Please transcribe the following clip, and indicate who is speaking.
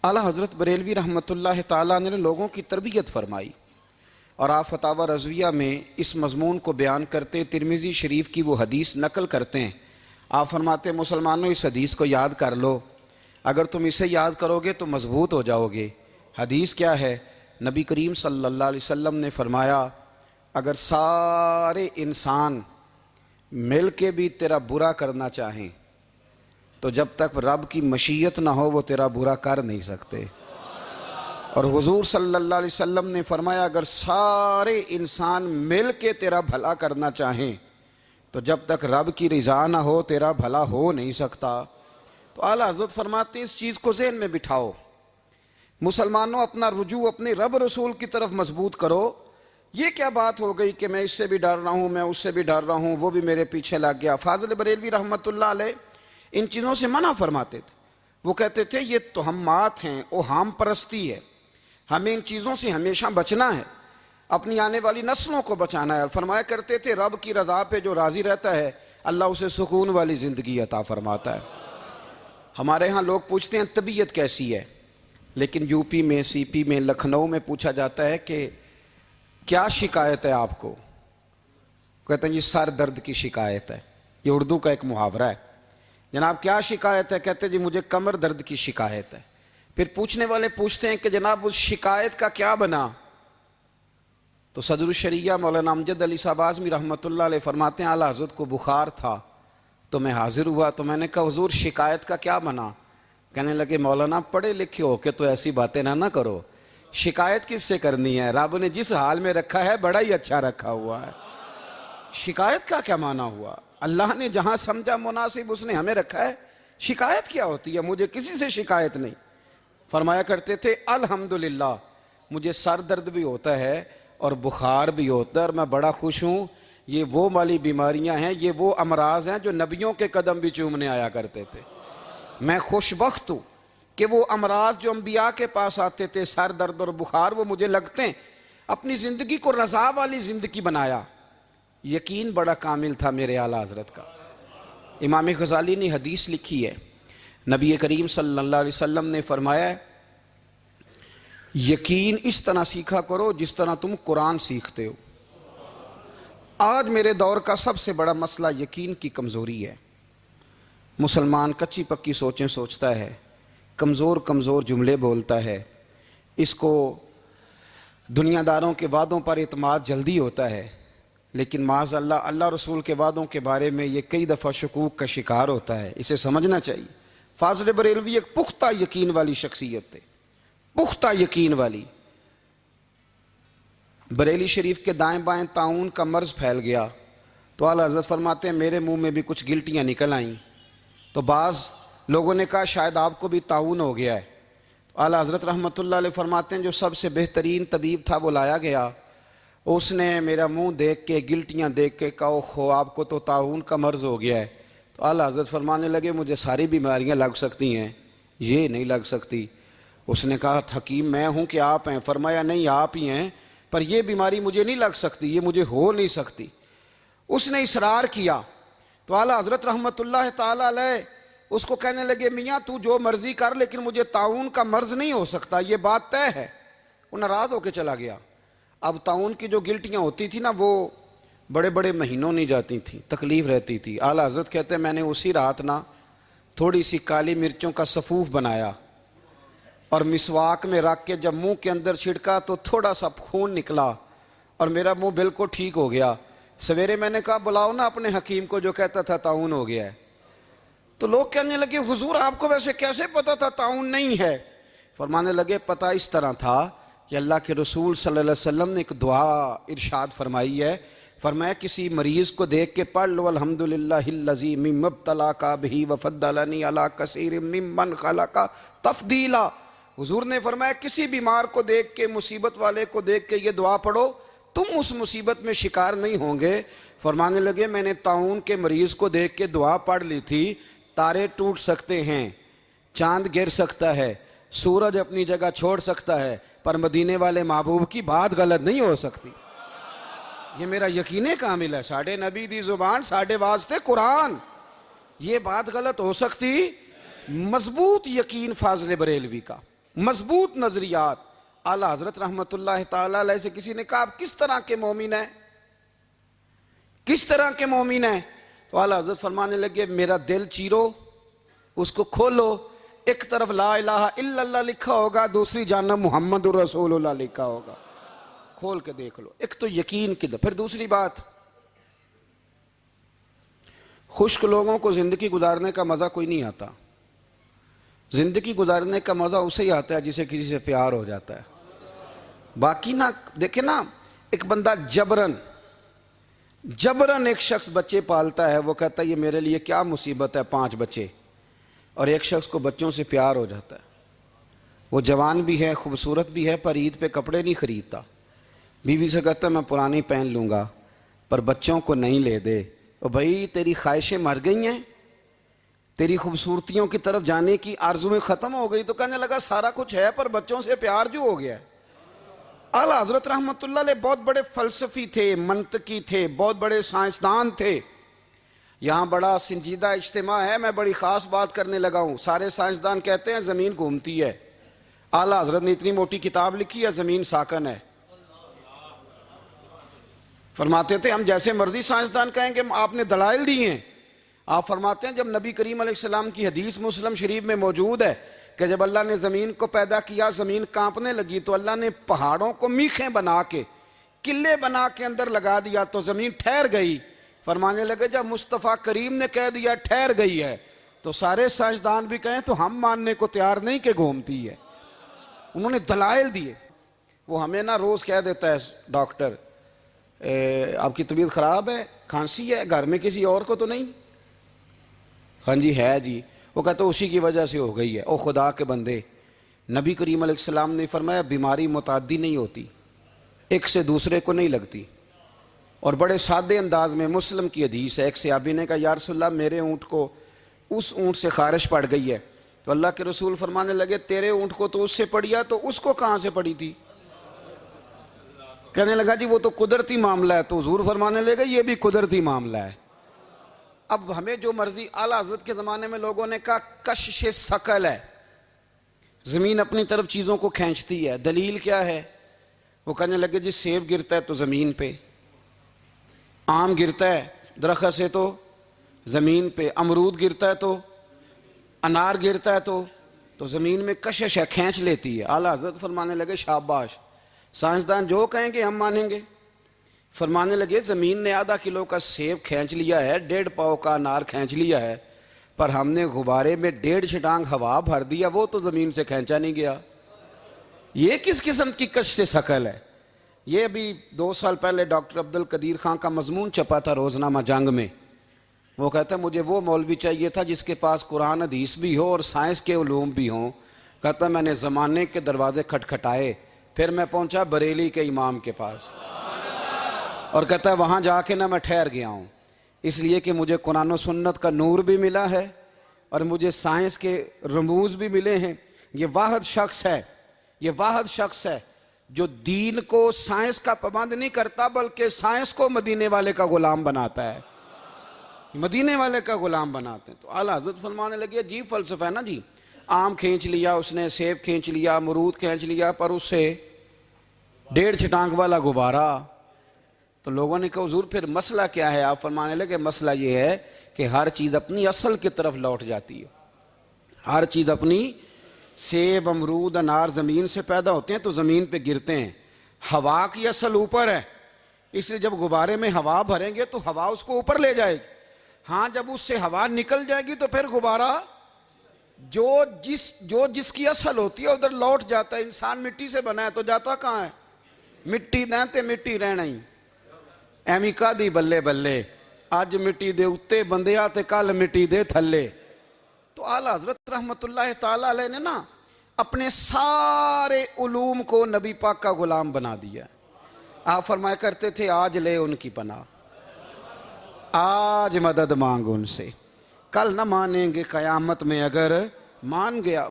Speaker 1: اعلیٰ حضرت بریلوی رحمۃ اللہ تعالیٰ نے لوگوں کی تربیت فرمائی، اور آپ فتاوی رضویہ میں اس مضمون کو بیان کرتے ترمذی شریف کی وہ حدیث نقل کرتے ہیں۔ آپ فرماتے ہیں مسلمانوں اس حدیث کو یاد کر لو، اگر تم اسے یاد کرو گے تو مضبوط ہو جاؤ گے۔ حدیث کیا ہے؟ نبی کریم صلی اللہ علیہ وسلم نے فرمایا اگر سارے انسان مل کے بھی تیرا برا کرنا چاہیں تو جب تک رب کی مشیت نہ ہو وہ تیرا برا کر نہیں سکتے۔ اور حضور صلی اللہ علیہ وسلم نے فرمایا اگر سارے انسان مل کے تیرا بھلا کرنا چاہیں تو جب تک رب کی رضا نہ ہو تیرا بھلا ہو نہیں سکتا۔ تو اعلیٰ حضرت فرماتے ہیں اس چیز کو ذہن میں بٹھاؤ، مسلمانوں اپنا رجوع اپنے رب رسول کی طرف مضبوط کرو۔ یہ کیا بات ہو گئی کہ میں اس سے بھی ڈر رہا ہوں، میں اس سے بھی ڈر رہا ہوں، وہ بھی میرے پیچھے لگ گیا۔ فاضل بریلوی رحمۃ اللہ علیہ ان چیزوں سے منع فرماتے تھے۔ وہ کہتے تھے یہ توہمات ہیں، اوہام پرستی ہے، ہمیں ان چیزوں سے ہمیشہ بچنا ہے، اپنی آنے والی نسلوں کو بچانا ہے۔ اور فرمایا کرتے تھے رب کی رضا پہ جو راضی رہتا ہے اللہ اسے سکون والی زندگی عطا فرماتا ہے۔ ہمارے ہاں لوگ پوچھتے ہیں طبیعت کیسی ہے، لیکن یو پی میں، سی پی میں، لکھنؤ میں پوچھا جاتا ہے کہ کیا شکایت ہے آپ کو؟ کہتے ہیں یہ سر درد کی شکایت ہے۔ یہ اردو کا ایک محاورہ ہے۔ جناب کیا شکایت ہے؟ کہتے ہیں جی مجھے کمر درد کی شکایت ہے۔ پھر پوچھنے والے پوچھتے ہیں کہ جناب اس شکایت کا کیا بنا؟ تو صدر الشریعہ مولانا امجد علی صاحب اعظمی رحمۃ اللہ علیہ فرماتے ہیں اعلیٰ حضرت کو بخار تھا تو میں حاضر ہوا تو میں نے کہا حضور شکایت کا کیا بنا؟ کہنے لگے مولانا پڑھے لکھے ہو کے تو ایسی باتیں نہ کرو، شکایت کس سے کرنی ہے؟ رب نے جس حال میں رکھا ہے بڑا ہی اچھا رکھا ہوا ہے، شکایت کا کیا معنی ہوا؟ اللہ نے جہاں سمجھا مناسب اس نے ہمیں رکھا ہے، شکایت کیا ہوتی ہے؟ مجھے کسی سے شکایت نہیں۔ فرمایا کرتے تھے الحمدللہ مجھے سر درد بھی ہوتا ہے اور بخار بھی ہوتا ہے اور میں بڑا خوش ہوں، یہ وہ والی بیماریاں ہیں، یہ وہ امراض ہیں جو نبیوں کے قدم بھی چومنے آیا کرتے تھے۔ میں خوش بخت ہوں کہ وہ امراض جو انبیاء کے پاس آتے تھے، سر درد اور بخار، وہ مجھے لگتے ہیں۔ اپنی زندگی کو رضا والی زندگی بنایا، یقین بڑا کامل تھا میرے اعلیٰ حضرت کا۔ امام غزالی نے حدیث لکھی ہے، نبی کریم صلی اللہ علیہ وسلم نے فرمایا ہے یقین اس طرح سیکھا کرو جس طرح تم قرآن سیکھتے ہو۔ آج میرے دور کا سب سے بڑا مسئلہ یقین کی کمزوری ہے۔ مسلمان کچی پکی سوچیں سوچتا ہے، کمزور کمزور جملے بولتا ہے، اس کو دنیا داروں کے وعدوں پر اعتماد جلدی ہوتا ہے، لیکن معاذ اللہ اللہ رسول کے وعدوں کے بارے میں یہ کئی دفعہ شکوک کا شکار ہوتا ہے۔ اسے سمجھنا چاہیے۔ فاضل بریلوی ایک پختہ یقین والی شخصیت تھے، پختہ یقین والی۔ بریلی شریف کے دائیں بائیں طاعون کا مرض پھیل گیا تو اعلیٰ حضرت فرماتے ہیں میرے منہ میں بھی کچھ گلٹیاں نکل آئیں، تو بعض لوگوں نے کہا شاید آپ کو بھی طاعون ہو گیا ہے۔ اعلیٰ حضرت رحمۃ اللہ علیہ فرماتے ہیں جو سب سے بہترین طبیب تھا وہ لایا گیا، اس نے میرا منہ دیکھ کے گلٹیاں دیکھ کے کہا اوہ آپ کو تو طاعون کا مرض ہو گیا ہے۔ تو اعلیٰ حضرت فرمانے لگے مجھے ساری بیماریاں لگ سکتی ہیں، یہ نہیں لگ سکتی۔ اس نے کہا حکیم میں ہوں کہ آپ ہیں؟ فرمایا نہیں آپ ہی ہیں، پر یہ بیماری مجھے نہیں لگ سکتی، یہ مجھے ہو نہیں سکتی۔ اس نے اصرار کیا تو اعلیٰ حضرت رحمۃ اللہ تعالی علیہ اس کو کہنے لگے میاں تو جو مرضی کر لیکن مجھے طاعون کا مرض نہیں ہو سکتا، یہ بات طے ہے۔ وہ ناراض ہو کے چلا گیا۔ اب طاعون کی جو گلٹیاں ہوتی تھی نا وہ بڑے بڑے مہینوں نہیں جاتی تھیں، تکلیف رہتی تھی۔ اعلیٰ حضرت کہتے ہیں میں نے اسی رات نا تھوڑی سی کالی مرچوں کا سفوف بنایا اور مسواک میں رکھ کے جب منہ کے اندر چھڑکا تو تھوڑا سا خون نکلا اور میرا منہ بالکل ٹھیک ہو گیا۔ سویرے میں نے کہا بلاؤ نا اپنے حکیم کو جو کہتا تھا طاعون ہو گیا ہے۔ تو لوگ کہنے لگے حضور آپ کو ویسے کیسے پتا تھا طاعون نہیں ہے؟ فرمانے لگے پتہ اس طرح تھا کہ اللہ کے رسول صلی اللہ علیہ وسلم نے ایک دعا ارشاد فرمائی ہے، فرمایا کسی مریض کو دیکھ کے پڑھ لو الحمدللہ الذی مما ابتلاک بہ وفضلنی علی کثیر ممن خلق تفضیلا۔ حضور نے فرمایا کسی بیمار کو دیکھ کے، مصیبت والے کو دیکھ کے یہ دعا پڑھو، تم اس مصیبت میں شکار نہیں ہوں گے۔ فرمانے لگے میں نے طاعون کے مریض کو دیکھ کے دعا پڑھ لی تھی، تارے ٹوٹ سکتے ہیں، چاند گر سکتا ہے، سورج اپنی جگہ چھوڑ سکتا ہے، پر مدینے والے محبوب کی بات غلط نہیں ہو سکتی۔ یہ میرا یقین کامل ہے، ساڈے نبی دی زبان ساڈے واسطے قرآن، یہ بات غلط ہو سکتی؟ مضبوط یقین فاضل بریلوی کا۔ مضبوط نظریات. اعلیٰ حضرت رحمت اللہ تعالیٰ علیہ سے کسی نے کہا آپ کس طرح کے مومن ہیں, کس طرح کے مومن ہیں؟ تو اعلیٰ حضرت فرمانے لگے میرا دل چیرو, اس کو کھولو, ایک طرف لا الہ الا اللہ لکھا ہوگا, دوسری جانب محمد رسول اللہ لکھا ہوگا, کھول کے دیکھ لو. ایک تو یقین کی. پھر دوسری بات, خشک لوگوں کو زندگی گزارنے کا مزہ کوئی نہیں آتا. زندگی گزارنے کا مزہ اسے ہی آتا ہے جسے کسی سے پیار ہو جاتا ہے. باقی نہ دیکھیں نا, ایک بندہ جبرن ایک شخص بچے پالتا ہے, وہ کہتا ہے یہ میرے لیے کیا مصیبت ہے 5 بچے, اور ایک شخص کو بچوں سے پیار ہو جاتا ہے. وہ جوان بھی ہے, خوبصورت بھی ہے, پر عید پہ کپڑے نہیں خریدتا. بیوی سے کہتا ہے میں پرانی پہن لوں گا پر بچوں کو نہیں لے دے. اور بھائی تیری خواہشیں مر گئی ہیں, تیری خوبصورتیوں کی طرف جانے کی آرزویں ختم ہو گئی. تو کہنے لگا سارا کچھ ہے پر بچوں سے پیار جو ہو گیا ہے. اعلیٰ حضرت رحمت اللہ علیہ بہت بڑے فلسفی تھے, منطقی تھے, بہت بڑے سائنسدان تھے. یہاں بڑا سنجیدہ اجتماع ہے, میں بڑی خاص بات کرنے لگا ہوں. سارے سائنسدان کہتے ہیں زمین گھومتی ہے. اعلیٰ حضرت نے اتنی موٹی کتاب لکھی ہے زمین ساکن ہے. فرماتے تھے ہم جیسے مرضی سائنسدان کہیں کہ آپ نے دلائل دی ہیں. آپ فرماتے ہیں جب نبی کریم علیہ السلام کی حدیث مسلم شریف میں موجود ہے کہ جب اللہ نے زمین کو پیدا کیا زمین کانپنے لگی تو اللہ نے پہاڑوں کو میخیں بنا کے قلعے بنا کے اندر لگا دیا تو زمین ٹھہر گئی. فرمانے لگے جب مصطفیٰ کریم نے کہہ دیا ٹھہر گئی ہے تو سارے سائنسدان بھی کہیں تو ہم ماننے کو تیار نہیں کہ گھومتی ہے. انہوں نے دلائل دیے. وہ ہمیں نہ روز کہہ دیتا ہے ڈاکٹر آپ کی طبیعت خراب ہے, کھانسی ہے, گھر میں کسی اور کو تو نہیں؟ ہاں جی ہے جی. وہ کہتا اسی کی وجہ سے ہو گئی ہے. او خدا کے بندے, نبی کریم علیہ السلام نے فرمایا بیماری متعدی نہیں ہوتی, ایک سے دوسرے کو نہیں لگتی. اور بڑے سادے انداز میں مسلم کی حدیث ہے, ایک صحابی نے کہا یا رسول اللہ میرے اونٹ کو اس اونٹ سے خارش پڑ گئی ہے. تو اللہ کے رسول فرمانے لگے تیرے اونٹ کو تو اس سے پڑی ہے تو اس کو کہاں سے پڑی تھی؟ کہنے لگا جی وہ تو قدرتی معاملہ ہے. تو حضور فرمانے لگے یہ بھی قدرتی معاملہ ہے. اب ہمیں جو مرضی, اعلیٰ حضرت کے زمانے میں لوگوں نے کہا کشش ثقل ہے, زمین اپنی طرف چیزوں کو کھینچتی ہے. دلیل کیا ہے؟ وہ کہنے لگے جی سیب گرتا ہے تو زمین پہ, آم گرتا ہے درخت سے تو زمین پہ, امرود گرتا ہے تو, انار گرتا ہے تو زمین میں کشش ہے, کھینچ لیتی ہے. اعلیٰ حضرت فرمانے لگے شاباش, سائنسدان جو کہیں گے ہم مانیں گے. فرمانے لگے زمین نے آدھا کلو کا سیب کھینچ لیا ہے, 1.5 پاؤ کا انار کھینچ لیا ہے, پر ہم نے غبارے میں 1.5 چھٹانگ ہوا بھر دیا, وہ تو زمین سے کھینچا نہیں گیا. یہ کس قسم کی کش سے ثقل ہے؟ یہ ابھی 2 سال پہلے ڈاکٹر عبد القدیر خان کا مضمون چھپا تھا روزنامہ جنگ میں. وہ کہتا ہے مجھے وہ مولوی چاہیے تھا جس کے پاس قرآن حدیث بھی ہو اور سائنس کے علوم بھی ہوں. کہتا ہے میں نے زمانے کے دروازے کھٹکھٹائے, پھر میں پہنچا بریلی کے امام کے پاس, اور کہتا ہے وہاں جا کے میں ٹھہر گیا ہوں, اس لیے کہ مجھے قرآن و سنت کا نور بھی ملا ہے اور مجھے سائنس کے رموز بھی ملے ہیں. یہ واحد شخص ہے جو دین کو سائنس کا پابند نہیں کرتا بلکہ سائنس کو مدینے والے کا غلام بناتا ہے, مدینے والے کا غلام بناتے ہیں. تو اعلیٰ حضرت فرمانے لگے عجیب فلسفہ ہے نا جی, آم کھینچ لیا اس نے, سیب کھینچ لیا, امرود کھینچ لیا, پر اس سے 1.5 چھٹانگ والا غبارہ. تو لوگوں نے کہا حضور پھر مسئلہ کیا ہے؟ آپ فرمانے لگے مسئلہ یہ ہے کہ ہر چیز اپنی اصل کی طرف لوٹ جاتی ہے. ہر چیز اپنی, سیب امرود انار زمین سے پیدا ہوتے ہیں تو زمین پہ گرتے ہیں. ہوا کی اصل اوپر ہے, اس لیے جب غبارے میں ہوا بھریں گے تو ہوا اس کو اوپر لے جائے گی. ہاں جب اس سے ہوا نکل جائے گی تو پھر غبارہ جو جس کی اصل ہوتی ہے ادھر لوٹ جاتا ہے. انسان مٹی سے بنا ہے تو جاتا کہاں ہے؟ مٹی دیں مٹی رہنا ہی. ایمی کا دی بلے بلے, اج مٹی دے اتے بندیا تے کل مٹی دے تھلے. تو اعلیٰ حضرت رحمت اللہ تعالیٰ علیہ نے نا اپنے سارے علوم کو نبی پاک کا غلام بنا دیا. آپ فرمایا کرتے تھے آج لے ان کی پناہ, آج مدد مانگ ان سے, کل نہ مانیں گے قیامت میں اگر مان گیا.